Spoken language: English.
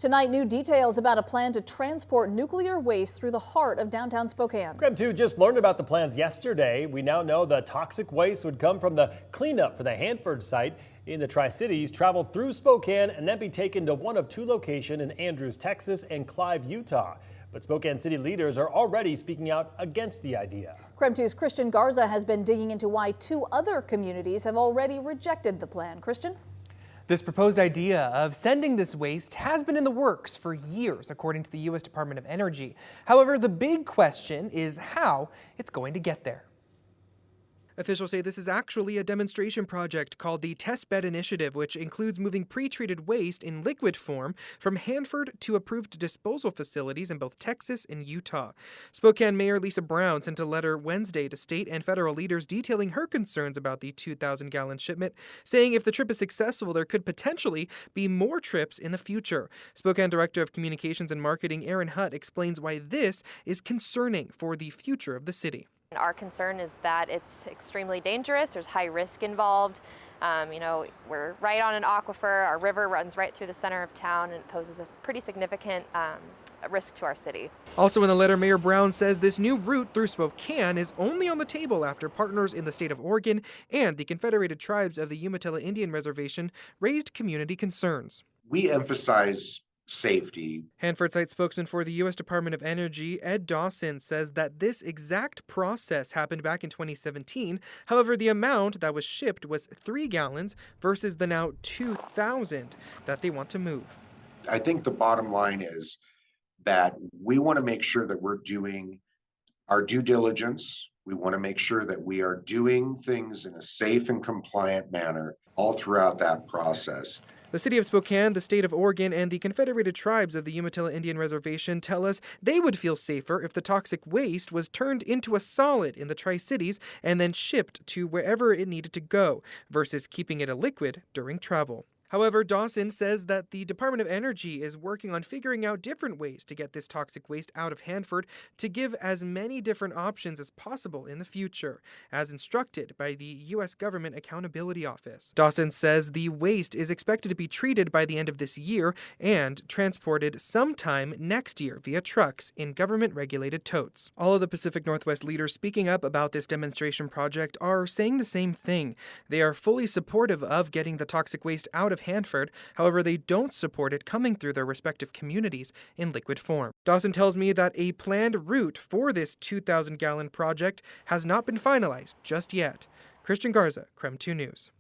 Tonight, new details about a plan to transport nuclear waste through the heart of downtown Spokane. KREM 2 just learned about the plans yesterday. We now know the toxic waste would come from the cleanup for the Hanford site in the Tri-Cities, travel through Spokane, and then be taken to one of two locations in Andrews, Texas and Clive, Utah. But Spokane city leaders are already speaking out against the idea. KREM 2's Christian Garza has been digging into why two other communities have already rejected the plan. Christian? This proposed idea of sending this waste has been in the works for years, according to the U.S. Department of Energy. However, the big question is how it's going to get there. Officials say this is actually a demonstration project called the Test Bed Initiative, which includes moving pre-treated waste in liquid form from Hanford to approved disposal facilities in both Texas and Utah. Spokane Mayor Lisa Brown sent a letter Wednesday to state and federal leaders detailing her concerns about the 2,000-gallon shipment, saying if the trip is successful, there could potentially be more trips in the future. Spokane Director of Communications and Marketing Aaron Hutt explains why this is concerning for the future of the city. Our concern is that it's extremely dangerous. There's high risk involved. We're right on an aquifer. Our river runs right through the center of town and it poses a pretty significant risk to our city. Also in the letter, Mayor Brown says this new route through Spokane is only on the table after partners in the state of Oregon and the Confederated Tribes of the Umatilla Indian Reservation raised community concerns. We emphasize safety. Hanford site spokesman for the U.S. Department of Energy, Ed Dawson, says that this exact process happened back in 2017. However, the amount that was shipped was 3 gallons versus the now 2,000 that they want to move. I think the bottom line is that we want to make sure that we're doing our due diligence. We want to make sure that we are doing things in a safe and compliant manner all throughout that process. The city of Spokane, the state of Oregon, and the Confederated Tribes of the Umatilla Indian Reservation tell us they would feel safer if the toxic waste was turned into a solid in the Tri-Cities and then shipped to wherever it needed to go, versus keeping it a liquid during travel. However, Dawson says that the Department of Energy is working on figuring out different ways to get this toxic waste out of Hanford to give as many different options as possible in the future, as instructed by the U.S. Government Accountability Office. Dawson says the waste is expected to be treated by the end of this year and transported sometime next year via trucks in government-regulated totes. All of the Pacific Northwest leaders speaking up about this demonstration project are saying the same thing. They are fully supportive of getting the toxic waste out of Hanford. However, they don't support it coming through their respective communities in liquid form. Dawson tells me that a planned route for this 2,000-gallon project has not been finalized just yet. Christian Garza, KREM 2 News.